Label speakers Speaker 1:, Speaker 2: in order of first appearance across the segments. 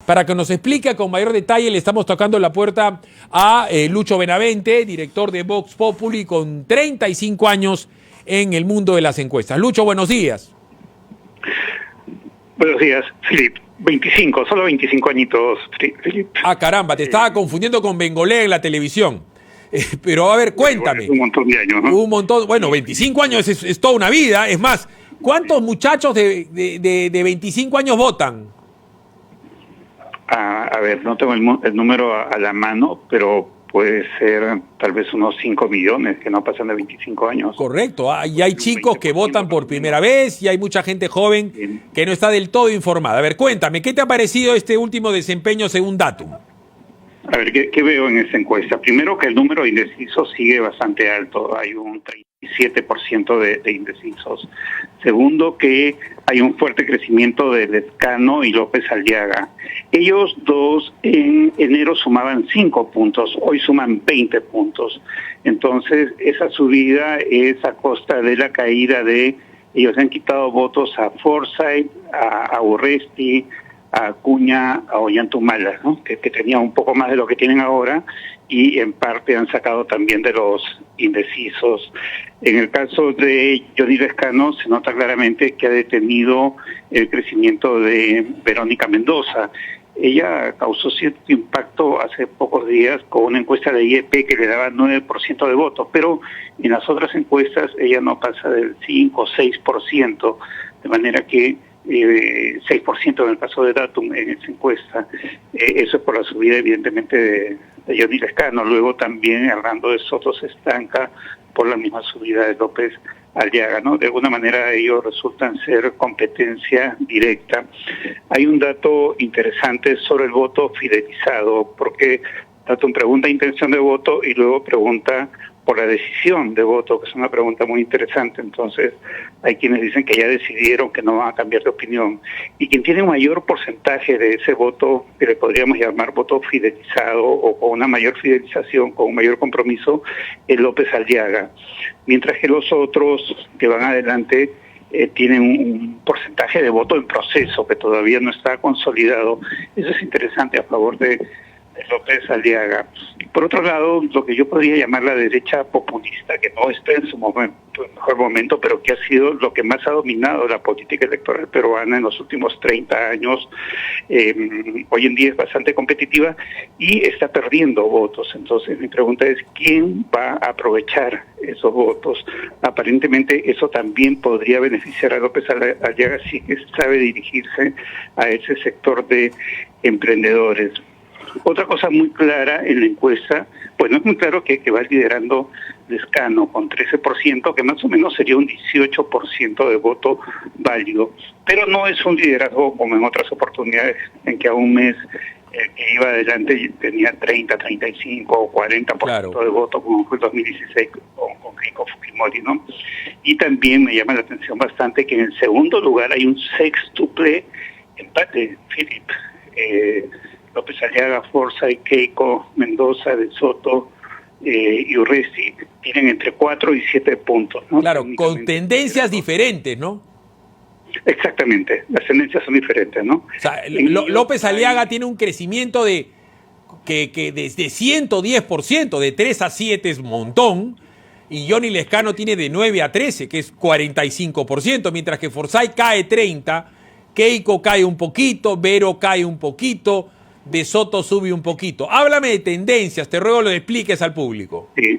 Speaker 1: para que nos explique con mayor detalle. Le estamos tocando la puerta a Lucho Benavente, director de Vox Populi, con 35 años en el mundo de las encuestas. Lucho, buenos días.
Speaker 2: Buenos días, Filip. 25, solo 25 añitos, Filip.
Speaker 1: Ah, caramba, te estaba confundiendo con Bengolea en la televisión. Pero a ver, cuéntame.
Speaker 2: Bueno, un montón de años, ¿no?
Speaker 1: Un montón, bueno, 25 años es toda una vida. Es más, ¿cuántos muchachos de 25 años votan?
Speaker 2: A ver, no tengo el número a la mano, pero puede ser tal vez unos 5 millones que no pasan de 25 años.
Speaker 1: Correcto, y hay chicos que votan por primera vez y hay mucha gente joven que no está del todo informada. A ver, cuéntame, ¿qué te ha parecido este último desempeño según Datum?
Speaker 2: A ver, ¿qué veo en esta encuesta? Primero, que el número de indecisos sigue bastante alto, hay un 37% de indecisos. Segundo, que hay un fuerte crecimiento de Lezcano y López Aliaga. Ellos dos en enero sumaban 5 puntos, hoy suman 20 puntos. Entonces, esa subida es a costa de la caída de... Ellos han quitado votos a Forsyth, a Urresti, a Acuña, a Ollantumala, ¿no? que tenía un poco más de lo que tienen ahora, y en parte han sacado también de los indecisos. En el caso de Johnny Lezcano se nota claramente que ha detenido el crecimiento de Verónica Mendoza. Ella causó cierto impacto hace pocos días con una encuesta de IEP que le daba 9% de votos, pero en las otras encuestas ella no pasa del 5 o 6%, de manera que 6% en el caso de Datum en esa encuesta. Eso es por la subida evidentemente de Johnny Lezcano. Luego también Hernando de Soto se estanca por la misma subida de López Aliaga, ¿no? De alguna manera ellos resultan ser competencia directa. Hay un dato interesante sobre el voto fidelizado, porque Datum pregunta intención de voto y luego pregunta por la decisión de voto, que es una pregunta muy interesante. Entonces, hay quienes dicen que ya decidieron que no van a cambiar de opinión. Y quien tiene un mayor porcentaje de ese voto, que le podríamos llamar voto fidelizado o con una mayor fidelización, con un mayor compromiso, es López Aliaga. Mientras que los otros que van adelante tienen un porcentaje de voto en proceso que todavía no está consolidado. Eso es interesante a favor de López Aliaga. Por otro lado, lo que yo podría llamar la derecha populista, que no está en su mejor momento, pero que ha sido lo que más ha dominado la política electoral peruana en los últimos 30 años, hoy en día es bastante competitiva y está perdiendo votos. Entonces mi pregunta es, ¿quién va a aprovechar esos votos? Aparentemente eso también podría beneficiar a López Aliaga si que sabe dirigirse a ese sector de emprendedores. Otra cosa muy clara en la encuesta, pues no es muy claro que va liderando Lezcano con 13%, que más o menos sería un 18% de voto válido, pero no es un liderazgo como en otras oportunidades en que a un mes el que iba adelante tenía 30, 35 o 40% claro, de voto, como fue el 2016 con Keiko Fujimori, ¿no? Y también me llama la atención bastante que en el segundo lugar hay un sextuple empate, Filip. López Aliaga, Forsyth, Keiko, Mendoza, de Soto y Urresti tienen entre 4 y 7 puntos, ¿no?
Speaker 1: Claro, con tendencias diferentes, ¿no?
Speaker 2: Exactamente, las tendencias son diferentes, ¿no?
Speaker 1: O sea, López Aliaga tiene un crecimiento de 110%, de 3 a 7 es un montón, y Johnny Lezcano tiene de 9 a 13, que es 45%, mientras que Forsyth cae 30%, Keiko cae un poquito, Vero cae un poquito, de Soto sube un poquito. Háblame de tendencias, te ruego lo expliques al público.
Speaker 2: Sí,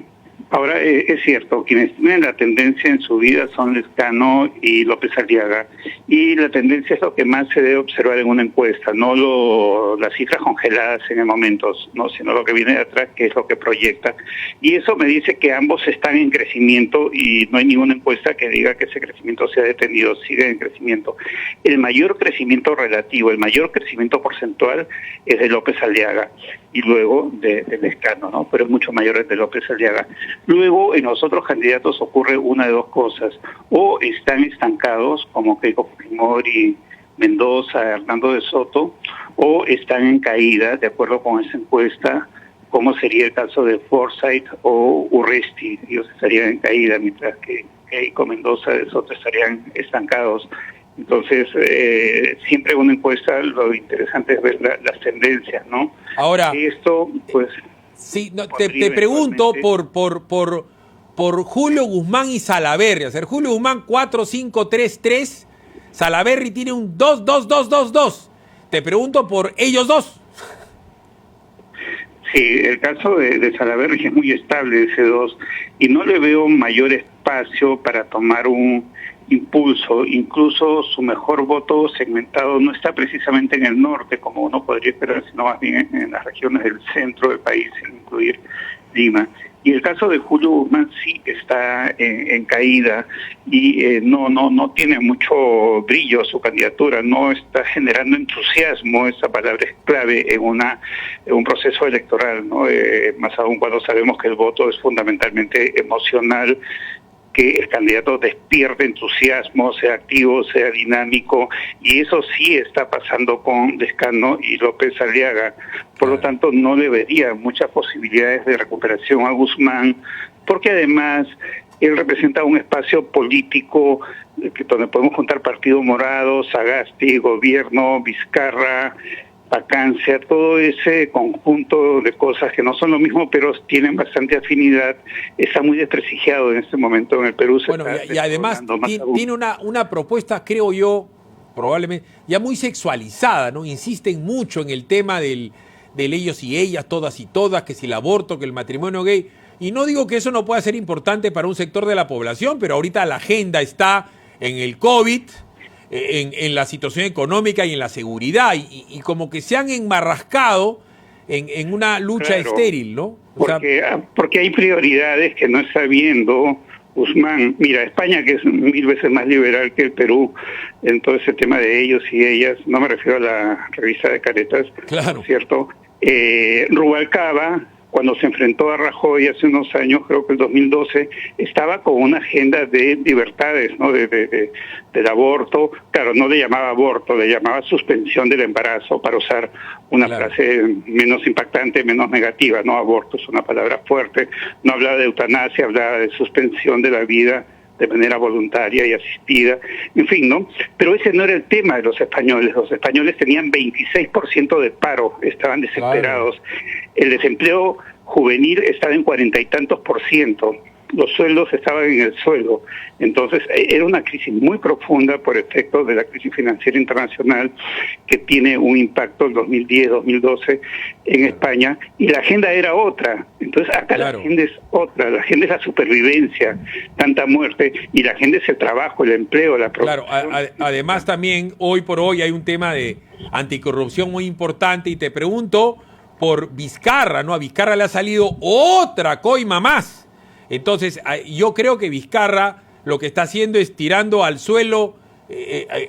Speaker 2: ahora es cierto, quienes tienen la tendencia en su vida son Lezcano y López Aliaga, y la tendencia es lo que más se debe observar en una encuesta, no las cifras congeladas en el momento, no, sino lo que viene de atrás, que es lo que proyecta. Y eso me dice que ambos están en crecimiento y no hay ninguna encuesta que diga que ese crecimiento se ha detenido, sigue en crecimiento. El mayor crecimiento relativo, el mayor crecimiento porcentual es de López Aliaga y luego de Lezcano, ¿no? Pero es mucho mayor el de López Aliaga. Luego, en los otros candidatos ocurre una de dos cosas. O están estancados, como Keiko Fujimori, Mendoza, Hernando de Soto, o están en caída, de acuerdo con esa encuesta, como sería el caso de Forsyth o Urresti. Ellos estarían en caída, mientras que Keiko, Mendoza, de Soto estarían estancados. Entonces, siempre una encuesta, lo interesante es ver las tendencias, ¿no?
Speaker 1: Ahora,
Speaker 2: y esto, pues...
Speaker 1: Sí, no, te pregunto por Julio Guzmán y Salaverry. O sea, Julio Guzmán 4-5-3-3, Salaverry tiene un 2-2-2-2-2. Te pregunto por ellos dos.
Speaker 2: Sí, el caso de Salaverry es muy estable, ese 2, y no le veo mayor espacio para tomar un impulso. Incluso su mejor voto segmentado no está precisamente en el norte, como uno podría esperar, sino más bien en las regiones del centro del país, sin incluir Lima. Y el caso de Julio Guzmán sí está en caída y no tiene mucho brillo su candidatura, no está generando entusiasmo, esa palabra es clave en un proceso electoral, ¿no? Más aún cuando sabemos que el voto es fundamentalmente emocional, que el candidato despierte entusiasmo, sea activo, sea dinámico, y eso sí está pasando con Lezcano y López Aliaga. Por lo tanto, no le vería muchas posibilidades de recuperación a Guzmán, porque además él representa un espacio político donde podemos juntar Partido Morado, Sagasti, Gobierno, Vizcarra, Vacancia, todo ese conjunto de cosas que no son lo mismo, pero tienen bastante afinidad, está muy desprestigiado en este momento en el Perú.
Speaker 1: Bueno, y además tiene una propuesta, creo yo, probablemente, ya muy sexualizada, ¿no? Insisten mucho en el tema del ellos y ellas, todas y todas, que si el aborto, que el matrimonio gay. Y no digo que eso no pueda ser importante para un sector de la población, pero ahorita la agenda está en el COVID, en la situación económica y en la seguridad, y como que se han enmarrascado en una lucha estéril, ¿no?
Speaker 2: Porque hay prioridades que no está viendo Guzmán. Mira, España, que es 1000 veces más liberal que el Perú en todo ese tema de ellos y ellas, no me refiero a la revista de caretas,
Speaker 1: claro,
Speaker 2: ¿cierto? Rubalcaba, cuando se enfrentó a Rajoy hace unos años, creo que el 2012, estaba con una agenda de libertades, ¿no? Del aborto. Claro, no le llamaba aborto, le llamaba suspensión del embarazo, para usar una frase menos impactante, menos negativa, ¿no? Aborto es una palabra fuerte. No hablaba de eutanasia, hablaba de suspensión de la vida de manera voluntaria y asistida, en fin, ¿no? Pero ese no era el tema de los españoles. Los españoles tenían 26% de paro, estaban desesperados. Claro. El desempleo juvenil estaba en 40 y tantos %. Los sueldos estaban en el suelo. Entonces, era una crisis muy profunda por efecto de la crisis financiera internacional que tiene un impacto en 2010-2012 en España, y la agenda era otra. Entonces, acá la agenda es otra. La agenda es la supervivencia, tanta muerte, y la agenda es el trabajo, el empleo, la producción.
Speaker 1: Claro, además también, hoy por hoy hay un tema de anticorrupción muy importante, y te pregunto por Vizcarra, ¿no? A Vizcarra le ha salido otra coima más. Entonces, yo creo que Vizcarra lo que está haciendo es tirando al suelo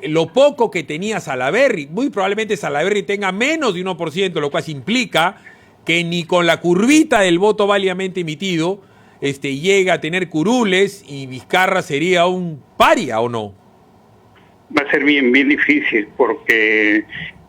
Speaker 1: lo poco que tenía Salaverry. Muy probablemente Salaverry tenga menos de 1%, lo cual implica que ni con la curvita del voto válidamente emitido llega a tener curules, y Vizcarra sería un paria, ¿o no?
Speaker 2: Va a ser bien difícil, porque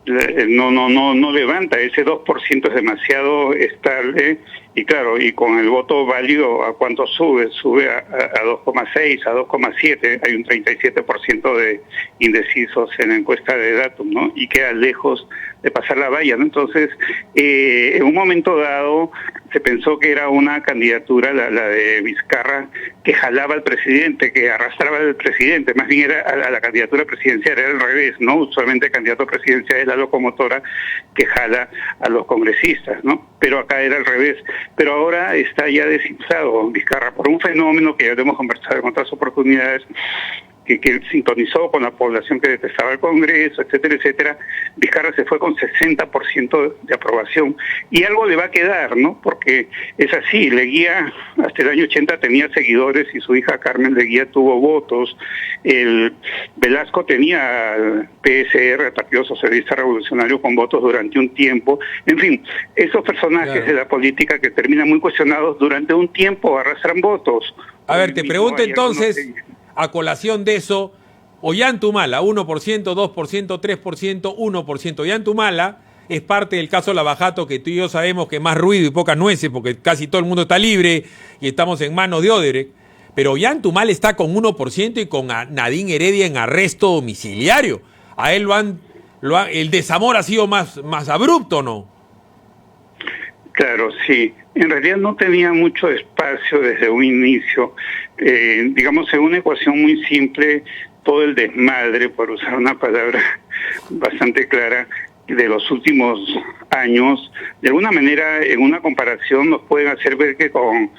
Speaker 2: no levanta. Ese 2% es demasiado estable, y claro, y con el voto válido, ¿a cuánto sube? Sube a 2,6, a 2,7, hay un 37% de indecisos en la encuesta de Datum, ¿no? Y queda lejos de pasar la valla, ¿no? Entonces, en un momento dado se pensó que era una candidatura, la de Vizcarra, que jalaba al presidente, que arrastraba al presidente. Más bien era a la candidatura presidencial, era al revés, ¿no? Usualmente el candidato presidencial es la locomotora que jala a los congresistas, ¿no? Pero acá era al revés. Pero ahora está ya desinflado Vizcarra por un fenómeno que ya hemos conversado en otras oportunidades, que sintonizó con la población que detestaba el Congreso, etcétera, etcétera. Vizcarra se fue con 60% de aprobación, y algo le va a quedar, ¿no? Porque es así. Leguía hasta el año 80 tenía seguidores, y su hija Carmen Leguía tuvo votos. El Velasco tenía al PSR, el Partido Socialista Revolucionario, con votos durante un tiempo. En fin, esos personajes de la política que terminan muy cuestionados durante un tiempo arrastran votos.
Speaker 1: A ver, te pregunto entonces, a colación de eso, Ollanthumala, 1%, 2%, 3%, 1%. Ollanthumala es parte del caso Lavajato, que tú y yo sabemos que más ruido y pocas nueces, porque casi todo el mundo está libre y estamos en manos de Odebrecht. pero Ollantumal está con 1% y con Nadine Heredia en arresto domiciliario. A él el desamor ha sido más abrupto, ¿no?
Speaker 2: Claro, sí. En realidad no tenía mucho espacio desde un inicio. Digamos, en una ecuación muy simple, todo el desmadre, por usar una palabra bastante clara, de los últimos años, de alguna manera, en una comparación, nos pueden hacer ver que con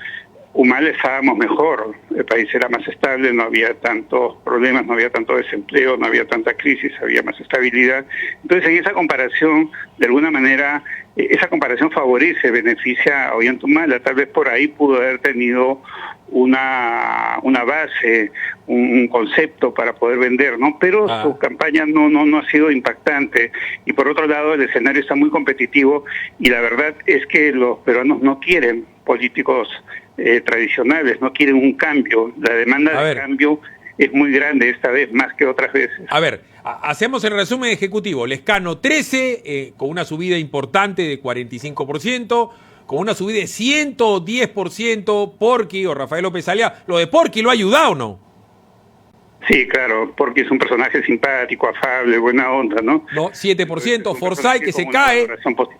Speaker 2: Humala estábamos mejor. El país era más estable, no había tantos problemas, no había tanto desempleo, no había tanta crisis, había más estabilidad. Entonces, en esa comparación, de alguna manera, esa comparación favorece, beneficia a Ollantumala. Tal vez por ahí pudo haber tenido una base, un concepto para poder vender, ¿no? Pero su campaña no ha sido impactante. Y por otro lado, el escenario está muy competitivo y la verdad es que los peruanos no quieren políticos tradicionales, no quieren un cambio. La demanda de cambio es muy grande esta vez, más que otras veces.
Speaker 1: A ver, hacemos el resumen ejecutivo. Lescano 13, con una subida importante de 45%, con una subida de 110%, Porky o Rafael López Aliaga. ¿Lo de Porky lo ha ayudado o no?
Speaker 2: Sí, claro, Porky es un personaje simpático, afable, buena onda, ¿no?
Speaker 1: No, 7%, Forsyth que se cae,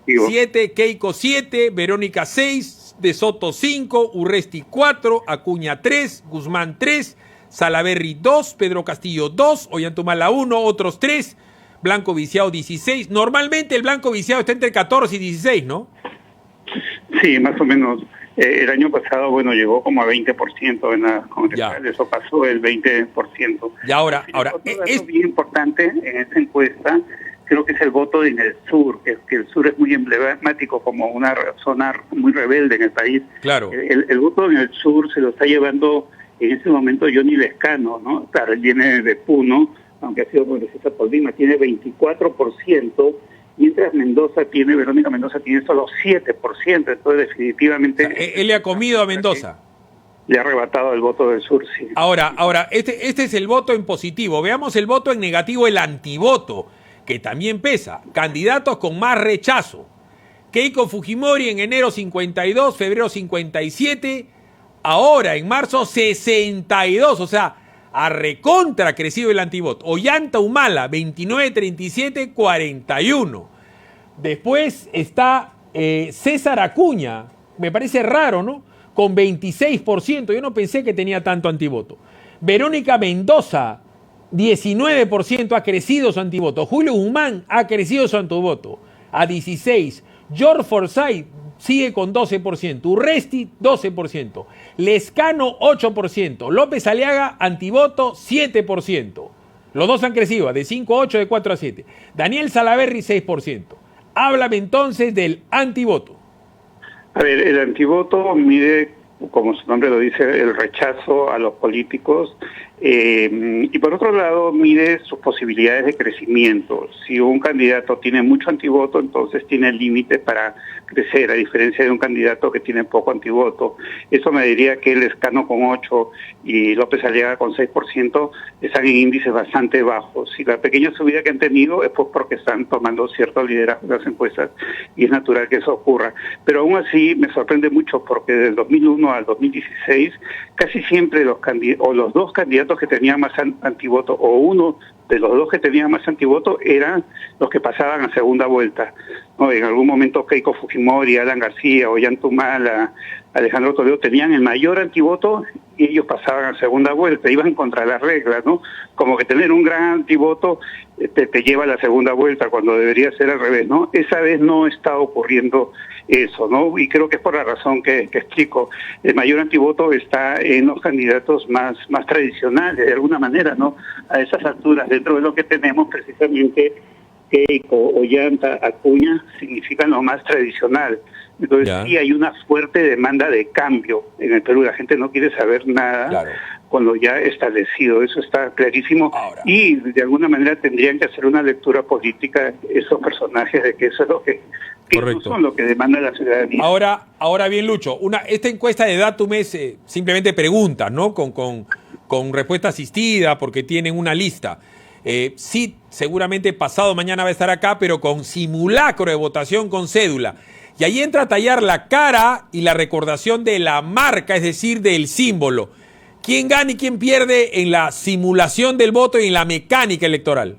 Speaker 1: 7, Keiko 7, Verónica 6, De Soto 5, Urresti 4, Acuña 3, Guzmán 3, Salaverry 2, Pedro Castillo 2, Ollantumala 1, otros 3, Blanco Viciado 16. Normalmente el Blanco Viciado está entre 14 y 16, ¿no?
Speaker 2: Sí, más o menos. El año pasado, bueno, llegó como a 20% en la congresal, eso pasó el 20%.
Speaker 1: Y ahora
Speaker 2: otro dato bien importante en esta encuesta, creo que es el voto en el sur, que el sur es muy emblemático como una zona muy rebelde en el país.
Speaker 1: Claro.
Speaker 2: El voto en el sur se lo está llevando en ese momento Johnny Lescano, ¿no? Claro, él viene de Puno, aunque ha sido congresista por Lima, tiene 24%, mientras Verónica Mendoza tiene solo 7%, entonces definitivamente...
Speaker 1: O sea, él le ha comido a Mendoza.
Speaker 2: Le ha arrebatado el voto del sur, sí.
Speaker 1: Ahora, este es el voto en positivo. Veamos el voto en negativo, el antivoto, que también pesa. Candidatos con más rechazo. Keiko Fujimori en enero 52, febrero 57, ahora en marzo 62, o sea, a recontra crecido el antivoto. Ollanta Humala, 29-37, 41. Después está César Acuña, me parece raro, ¿no? Con 26%, yo no pensé que tenía tanto antivoto. Verónica Mendoza, 19% ha crecido su antivoto. Julio Guzmán ha crecido su antivoto a 16%. George Forsyth sigue con 12%. Urresti, 12%. Lescano, 8%. López Aliaga, antivoto, 7%. Los dos han crecido, de 5 a 8, de 4 a 7. Daniel Salaverry, 6%. Háblame entonces del antivoto.
Speaker 2: A ver, el antivoto mide, como su nombre lo dice, el rechazo a los políticos y por otro lado mide sus posibilidades de crecimiento. Si un candidato tiene mucho antivoto, entonces tiene límite para crecer, a diferencia de un candidato que tiene poco antivoto. Eso me diría que Lescano con 8 y López Aliaga con 6% están en índices bastante bajos. Y la pequeña subida que han tenido es pues porque están tomando cierto liderazgo en las encuestas y es natural que eso ocurra. Pero aún así me sorprende mucho porque del 2001 al 2016 casi siempre los dos candidatos que tenían más antivoto o uno de los dos que tenían más antivoto eran los que pasaban a segunda vuelta, ¿no? En algún momento Keiko Fujimori, Alan García, Ollantumala, Alejandro Toledo tenían el mayor antivoto y ellos pasaban a segunda vuelta, iban contra las reglas, ¿no? Como que tener un gran antivoto te lleva a la segunda vuelta cuando debería ser al revés, ¿no? Esa vez no está ocurriendo eso, ¿no? Y creo que es por la razón que explico. El mayor antivoto está en los candidatos más tradicionales, de alguna manera, ¿no? A esas alturas, dentro de lo que tenemos precisamente, Keiko, Ollanta, Acuña, significan lo más tradicional. Entonces sí hay una fuerte demanda de cambio en el Perú. La gente no quiere saber nada con lo ya establecido. Eso está clarísimo. Ahora, y de alguna manera tendrían que hacer una lectura política esos personajes de que eso es lo que no son lo que demanda la ciudadanía.
Speaker 1: Ahora bien, Lucho, esta encuesta de Datum es simplemente preguntas, ¿no? Con respuesta asistida, porque tienen una lista. Sí, seguramente pasado mañana va a estar acá, pero con simulacro de votación con cédula. Y ahí entra a tallar la cara y la recordación de la marca, es decir, del símbolo. ¿quién gana y quién pierde en la simulación del voto y en la mecánica electoral?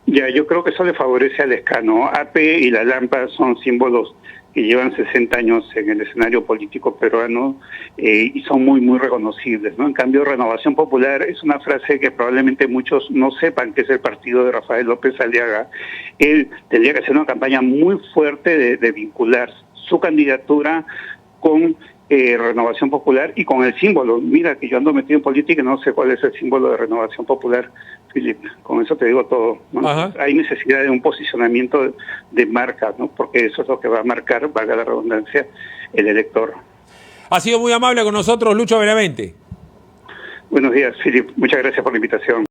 Speaker 2: Ya, yo creo que eso le favorece al Lescano. AP y la Lampa son símbolos que llevan 60 años en el escenario político peruano y son muy, muy reconocibles, ¿no? En cambio, Renovación Popular es una frase que probablemente muchos no sepan que es el partido de Rafael López Aliaga. Él tendría que hacer una campaña muy fuerte de vincular su candidatura con Renovación Popular y con el símbolo. Mira que yo ando metido en política y no sé cuál es el símbolo de Renovación Popular, Philip. Con eso te digo todo, ¿no? Hay necesidad de un posicionamiento de marca, ¿no? Porque eso es lo que va a marcar, valga la redundancia, el elector.
Speaker 1: Ha sido muy amable con nosotros, Lucho Benavente.
Speaker 2: Buenos días, Philip. Muchas gracias por la invitación.